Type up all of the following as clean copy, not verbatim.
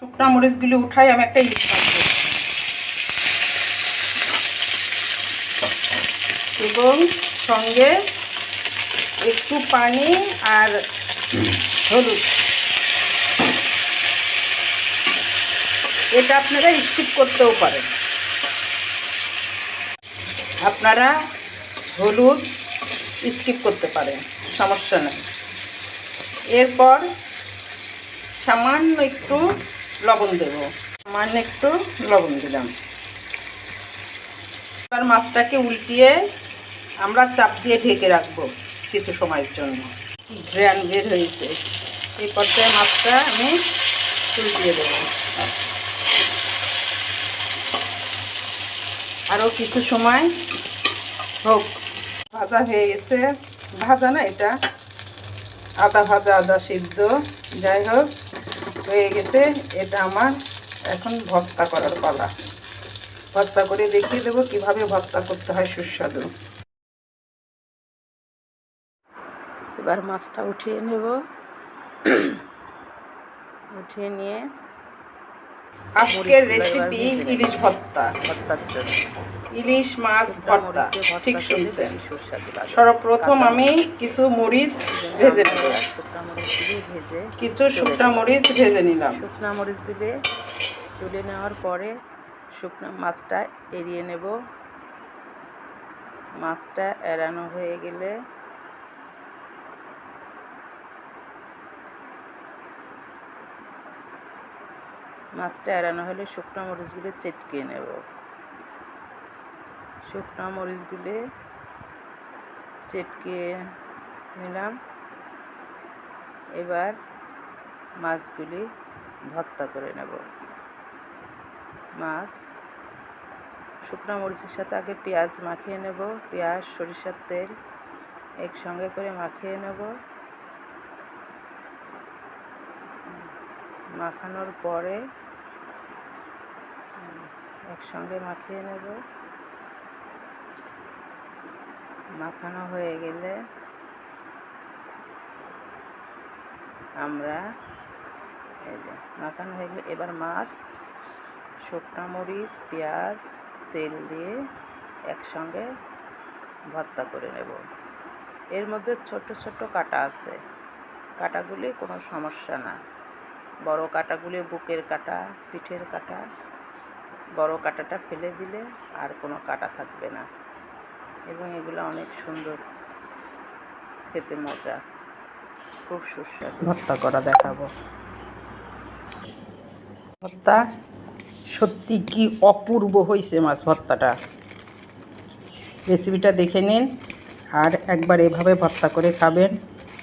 শুকনো মরিচগুলি উঠাই আমি একটা ইলিশ মাছ দেব এবং সঙ্গে একটু পানি আর হলুদ। এটা আপনারা স্কিপ করতেও পারেন, আপনারা হলুদ স্কিপ করতে পারেন, সমস্যা নেই। এরপর সামান্য একটু লবণ দেব, সামান্য একটু লবণ দিলাম। এবার মাছটাকে উল্টিয়ে আমরা চাপ দিয়ে ঢেকে রাখবো কিছু সময়ের জন্য। ঘ্রাণ বের হয়েছে, এই পর্যায়ে মাছটা আমি উল্টিয়ে দেবো। আরও কিছু সময় হোক। ভাজা হয়ে গেছে, ভাজা না এটা আদা ভাজা, আদা সিদ্ধ, যাই হোক হয়ে গেছে। এটা আমার এখন ভর্তা করার পালা। ভর্তা করে দেখিয়ে দেবো কিভাবে ভর্তা করতে হয় সুস্বাদু। এবার মাছটা উঠিয়ে নেব, উঠিয়ে নিয়ে আজকের রেসিপি ইলিশ ভর্তা, ইলিশ মাছ ভর্তা। ঠিক শুনছেন। সর্বপ্রথম আমি কিছু মরিচ ভেজে নেব, কিছু শুকনো মরিচ ভেজে নিলাম। শুকনো মরিচগুলো তুলে নেওয়ার পরে শুকনো মাছটা এড়িয়ে নেব। মাছটা এড়ানো হয়ে গেলে শুকনো মরিচগুলো চেটকে নেব। শুকনো মরিচগুলো চেটকে নিলাম। এবার মাছগুলি ভর্তা করে নেব। মাছ শুকনো মরিচের সাথে আগে পেঁয়াজ মাখিয়ে নেব। পেঁয়াজ, সরিষার তেল একসঙ্গে করে মাখিয়ে নেব। মাখানোর পরে একসঙ্গে মাখিয়ে নেব। মাখানো হয়ে গেলে আমরা মাখানো হয়ে গেলে এবার মাছ, শুকনো মরিচ, পেঁয়াজ, তেল দিয়ে একসঙ্গে ভর্তা করে নেব। এর মধ্যে ছোট ছোট কাটা আছে, কাটাগুলি কোনো সমস্যা না। বড় কাটাগুলি বুকের কাটা, পিঠের কাটা, বড় কাটাটা ফেলে দিলে আর কোনো কাটা থাকবে না এবং এগুলো অনেক সুন্দর খেতে, মজা, খুব সুস্বাদু। ভর্তা করা দেখাবো। ভর্তা সত্যি কি অপূর্ব হয়েছে মাছ ভর্তাটা। রেসিপিটা দেখে নিন আর একবার এভাবে ভর্তা করে খাবেন,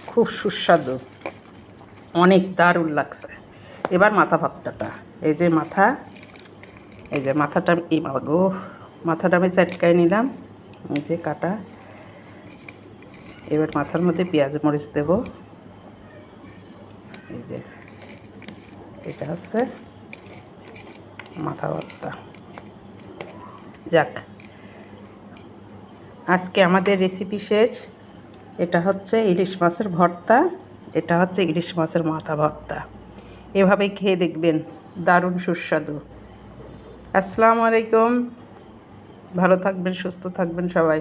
খুব সুস্বাদু, অনেক দারুণ লাগছে। এবার মাথা ভর্তাটা, এই যে মাথা, এই যে মাথাটা, এই গো মাথাটা আমি চাটকায় নিলাম, এই যে কাটা। এবার মাথার মধ্যে পেঁয়াজ মরিচ দেব। এই যে এটা হচ্ছে মাথা ভর্তা। যাক, আজকে আমাদের রেসিপি শেষ। এটা হচ্ছে ইলিশ মাছের ভর্তা, এটা হচ্ছে ইলিশ মাছের মাথা ভর্তা। এভাবেই খেয়ে দেখবেন, দারুণ সুস্বাদু। আসসালামু আলাইকুম, ভালো থাকবেন, সুস্থ থাকবেন সবাই।